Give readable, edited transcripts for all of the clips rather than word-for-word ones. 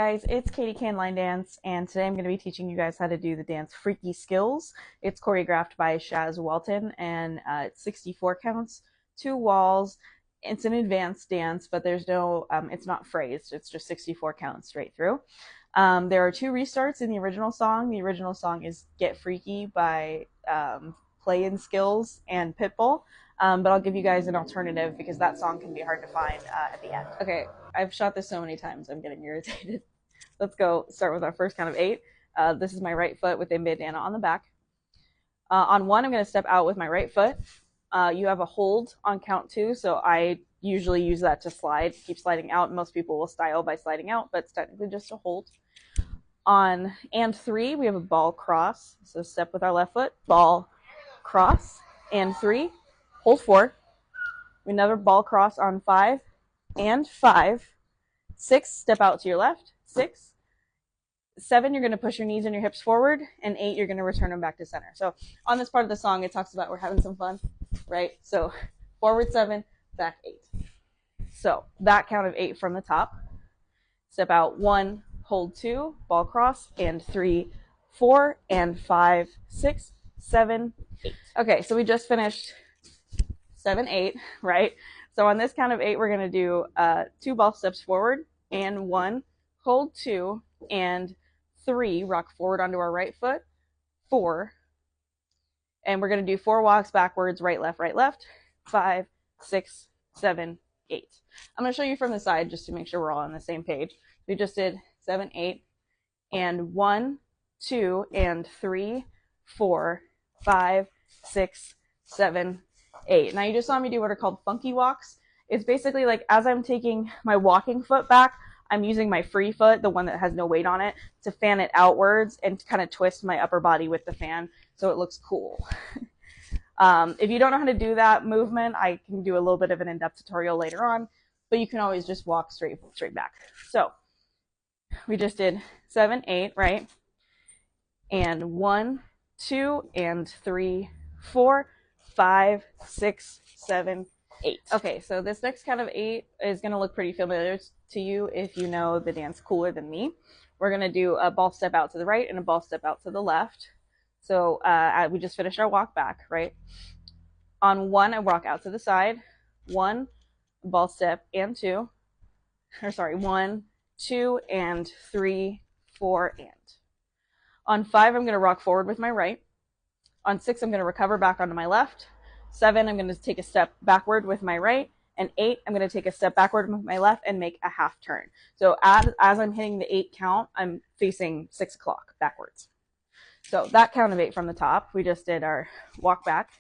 guys, it's Katie Can Line Dance, and today I'm going to be teaching you guys how to do the dance Freaky Skillz. It's choreographed by Shaz Walton, and it's 64 counts, 2 walls. It's an advanced dance, but there's no, it's not phrased. It's just 64 counts straight through. There are 2 restarts in the original song. The original song is Get Freaky by Play in Skillz and Pitbull. But I'll give you guys an alternative because that song can be hard to find at the end. Okay, I've shot this so many times, I'm getting irritated. Let's go start with our first count of 8. This is my right foot with a bandana on the back. On 1, I'm going to step out with my right foot. You have a hold on count 2, so I usually use that to slide, keep sliding out. Most people will style by sliding out, but it's technically just a hold. On and 3, we have a ball cross. So step with our left foot, ball cross, and 3. Hold 4, another ball cross on 5, and 5, 6, step out to your left, 6, 7, you're going to push your knees and your hips forward, and 8, you're going to return them back to center. So on this part of the song, it talks about we're having some fun, right? So forward 7, back 8. So that count of 8 from the top. Step out 1, hold 2, ball cross, and 3, 4, and 5, 6, 7, 8. Okay, so we just finished 7, 8, right? So on this count of 8, we're going to do 2 ball steps forward and 1, hold 2, and 3, rock forward onto our right foot, 4, and we're going to do 4 walks backwards, right, left, 5, 6, 7, 8. I'm going to show you from the side just to make sure we're all on the same page. We just did 7, 8, and 1, 2, and 3, 4, 5, 6, 7, 8. Now you just saw me do what are called funky walks. It's basically like as I'm taking my walking foot back, I'm using my free foot, the one that has no weight on it, to fan it outwards and kind of twist my upper body with the fan so it looks cool. If you don't know how to do that movement, I can do a little bit of an in-depth tutorial later on, but you can always just walk straight back. So we just did 7, 8, right? And 1, 2, and 3, 4, 5, 6, 7, 8. Okay, so this next count of 8 is going to look pretty familiar to you if you know the dance cooler than me. We're going to do a ball step out to the right and a ball step out to the left. So we just finished our walk back, right? On 1, I walk out to the side. 1, ball step, and 2. Or sorry, 1, 2, and 3, 4, and. On 5, I'm going to rock forward with my right. On 6, I'm going to recover back onto my left. 7, I'm going to take a step backward with my right. And 8, I'm going to take a step backward with my left and make a half turn. So as I'm hitting the 8 count, I'm facing 6 o'clock backwards. So that count of 8 from the top, we just did our walk back.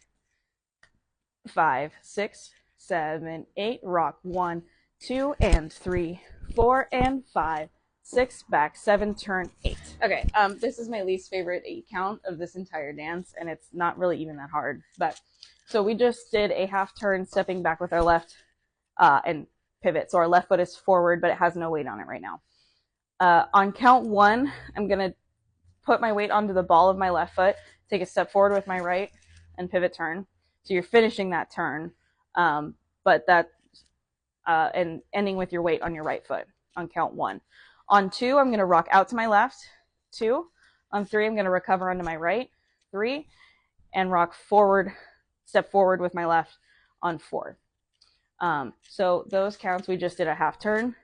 5, 6, 7, 8, rock 1, 2, and 3, 4, and 5, 6, back, 7, turn, 8. Okay, this is my least favorite 8 count of this entire dance, and it's not really even that hard. But so we just did a half turn, stepping back with our left and pivot. So our left foot is forward, but it has no weight on it right now. On count 1, I'm going to put my weight onto the ball of my left foot, take a step forward with my right, and pivot turn. So you're finishing that turn, but that and ending with your weight on your right foot on count 1. On 2, I'm going to rock out to my left, 2. On 3, I'm going to recover onto my right, 3, and rock forward, step forward with my left on 4. So those counts, we just did a half turn,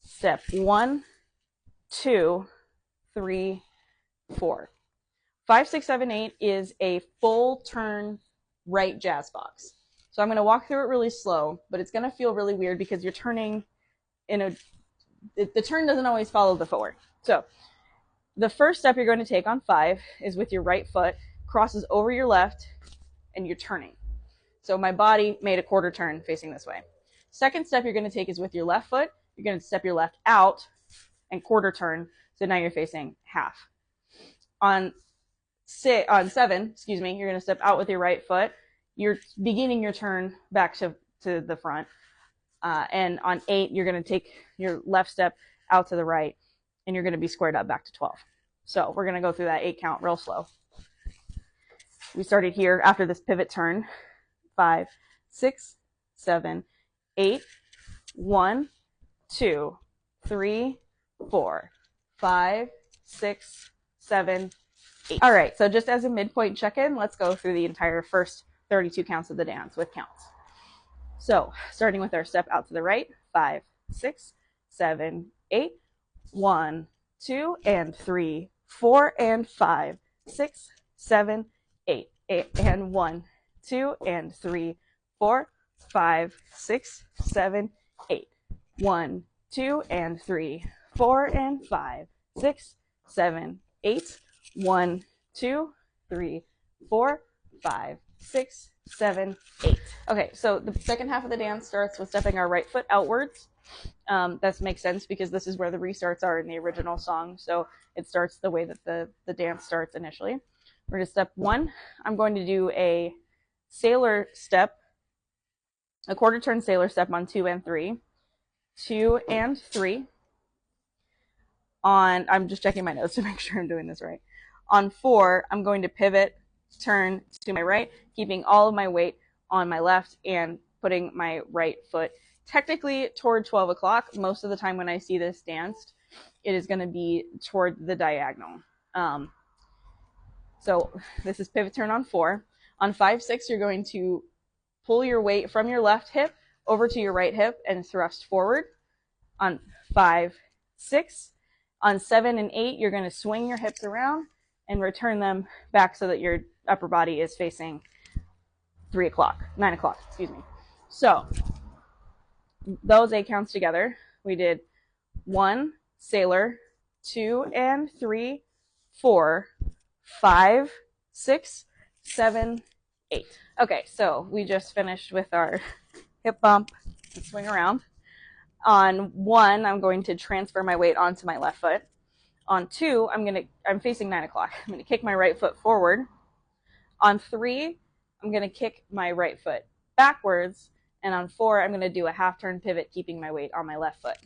step 1, 2, 3, 4. 5, 6, 7, 8 is a full turn right jazz box. So I'm going to walk through it really slow, but it's going to feel really weird because you're turning in a the turn doesn't always follow the footwork. So the first step you're going to take on 5 is with your right foot, crosses over your left, and you're turning. So my body made a quarter turn facing this way. Second step you're going to take is with your left foot. You're going to step your left out and quarter turn. So now you're facing half. On 7, excuse me, you're going to step out with your right foot. You're beginning your turn back to the front. And on 8, you're going to take your left step out to the right, and you're going to be squared up back to 12. So we're going to go through that 8 count real slow. We started here after this pivot turn. 5, 6, 7, 8, 1, 2, 3, 4, 5, 6, 7, 8. All right, so just as a midpoint check-in, let's go through the entire first 32 counts of the dance with counts. So starting with our step out to the right, 5, 6, 7, 8, 1, 2, and 3, 4, and 5, 6, 7, 8, 8, and 1, 2, and 3, 4, 5, 6, 7, 8, 1, 2, and 3, 4, and 5, 6, 7, 8, 1, 2, 3, 4, 5, 6, 7, 8. Okay, so the second half of the dance starts with stepping our right foot outwards. That makes sense because this is where the restarts are in the original song. So it starts the way that the dance starts initially. We're going to step 1. I'm going to do a sailor step, a quarter turn sailor step on 2 and 3. 2 and 3. I'm just checking my notes to make sure I'm doing this right. On 4, I'm going to pivot, turn to my right, keeping all of my weight on my left and putting my right foot technically toward 12 o'clock. Most of the time when I see this danced, it is going to be toward the diagonal. So this is pivot turn on 4. On 5, 6, you're going to pull your weight from your left hip over to your right hip and thrust forward. On 5, 6. On 7 and 8, you're going to swing your hips around and return them back so that your upper body is facing 9 o'clock, excuse me. So those 8 counts together, we did 1, sailor, 2 and 3, 4, 5, 6, 7, 8. Okay, so we just finished with our hip bump and swing around. On 1, I'm going to transfer my weight onto my left foot. On 2, I'm facing 9 o'clock. I'm going to kick my right foot forward. On 3, I'm going to kick my right foot backwards. And on 4, I'm going to do a half turn pivot, keeping my weight on my left foot.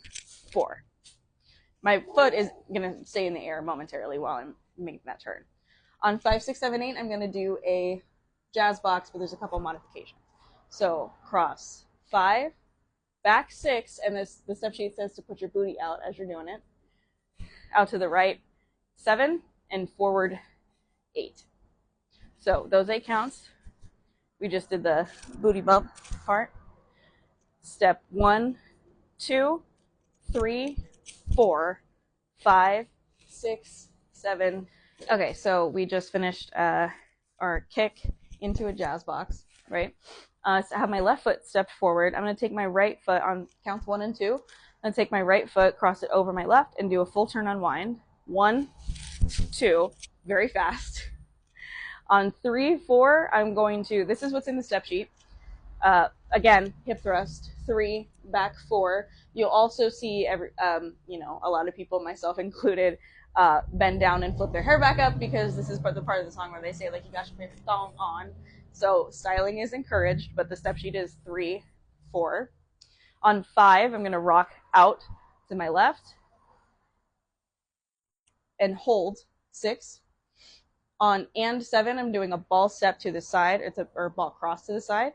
4. My foot is going to stay in the air momentarily while I'm making that turn. On 5, 6, 7, 8, I'm going to do a jazz box, but there's a couple modifications. So cross 5, back 6, and the step sheet says to put your booty out as you're doing it. Out to the right 7, and forward 8. So those 8 counts. We just did the booty bump part. Step 1, 2, 3, 4, 5, 6, 7. Okay, so we just finished our kick into a jazz box, right? So I have my left foot stepped forward. I'm going to take my right foot on counts 1 and 2. I'm going to take my right foot, cross it over my left, and do a full turn unwind. 1, 2, very fast. On 3, 4, I'm going to, this is what's in the step sheet. Again, hip thrust, 3, back 4. You'll also see a lot of people, myself included, bend down and flip their hair back up because this is the part of the song where they say, like, you got to put your thong on. So styling is encouraged, but the step sheet is 3, 4. On 5, I'm going to rock out to my left and hold 6. On and 7, I'm doing a ball step to the side, or ball cross to the side,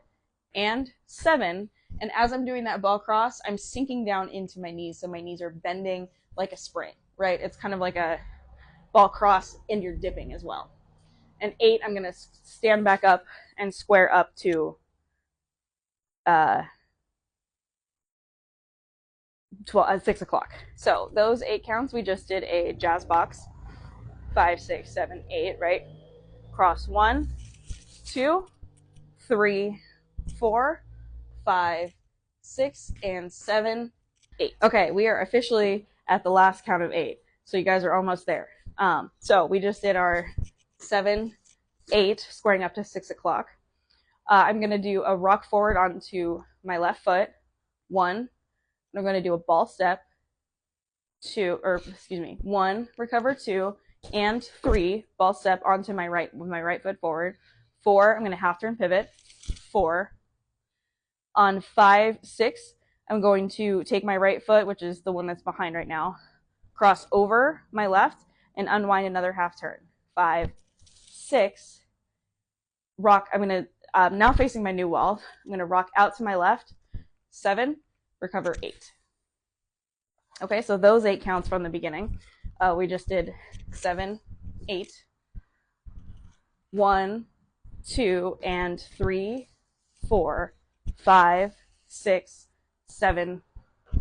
and 7. And as I'm doing that ball cross, I'm sinking down into my knees, so my knees are bending like a spring, right? It's kind of like a ball cross, and you're dipping as well. And 8, I'm going to stand back up and square up to 6 o'clock. So those 8 counts, we just did a jazz box. 5, 6, 7, 8, right? Cross 1, 2, 3, 4, 5, 6, and 7, 8. Okay, we are officially at the last count of 8. So you guys are almost there. So we just did our 7, 8, squaring up to 6 o'clock. I'm going to do a rock forward onto my left foot. 1. I'm going to do a ball step. 1, recover 2, and 3, ball step onto my right with my right foot forward. 4, I'm going to half turn pivot. 4. On 5, 6, I'm going to take my right foot, which is the one that's behind right now, cross over my left, and unwind another half turn. 5, 6, rock. I'm going to, now facing my new wall, I'm going to rock out to my left. 7, recover 8. Okay, so those 8 counts from the beginning. We just did 7, 8, 1, 2, and 3, 4, 5, 6, 7,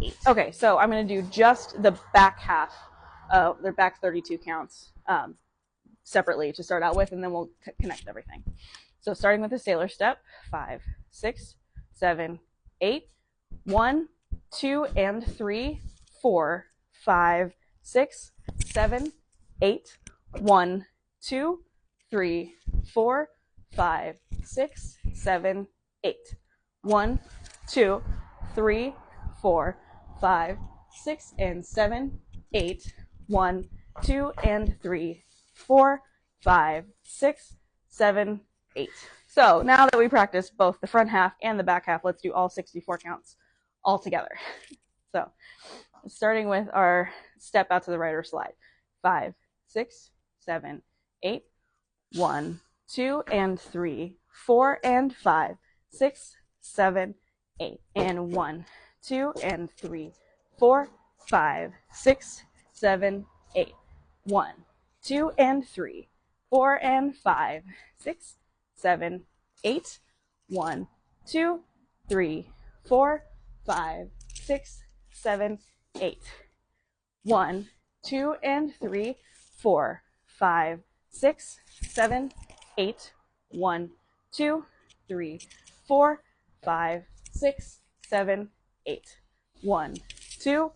8. Okay, so I'm going to do just the back half, the back 32 counts separately to start out with, and then we'll connect everything. So starting with the sailor step, 5, 6, 7, 8, 1, 2, and 3, 4, 5, 6, 7, 8, 1, 2, 3, 4, 5, 6, 7, 8. 1, 2, 3, 4, 5, 6, and 7, 8. 1, 2, and 3, 4, 5, 6, 7, 8. So now that we practiced both the front half and the back half, let's do all 64 counts all together. So starting with our step out to the right or slide. 5, 6, 7, 8, 1, 2, and 3, 4, and 5, 6, 7, 8, and 1, 2, and 3, 4, 5, 6, 7, 8, 1, 2, and 3, 4, and 5, 6, 7, 8, 1, 2, 3, 4, 5, 6, 7, 8. 1, 2, and 3, 4, 5, 6, 7, 8. 1, 2, 3, 4, 5, 6, 7, 8. 1, 2,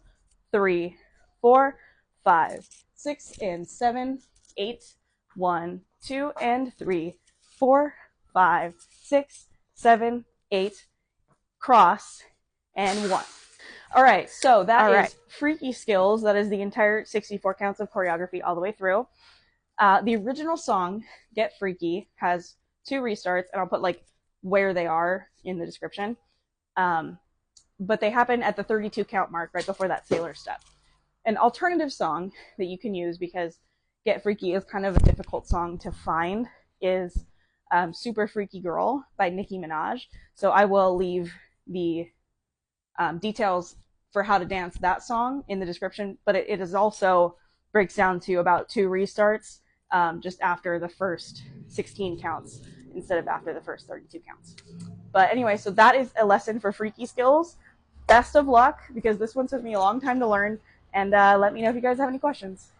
3, 4, 5, 6, and 7, 8. 1, 2, and 3, 4, 5, 6, 7, 8. Cross and 1. All right, so that is Freaky Skillz. That is the entire 64 counts of choreography all the way through. The original song, Get Freaky, has 2 restarts, and I'll put like where they are in the description. But they happen at the 32 count mark right before that sailor step. An alternative song that you can use, because Get Freaky is kind of a difficult song to find, is Super Freaky Girl by Nicki Minaj. So I will leave the details for how to dance that song in the description, but it is also breaks down to about 2 restarts just after the first 16 counts instead of after the first 32 counts. But anyway, so that is a lesson for Freaky Skillz. Best of luck, because this one took me a long time to learn, and let me know if you guys have any questions.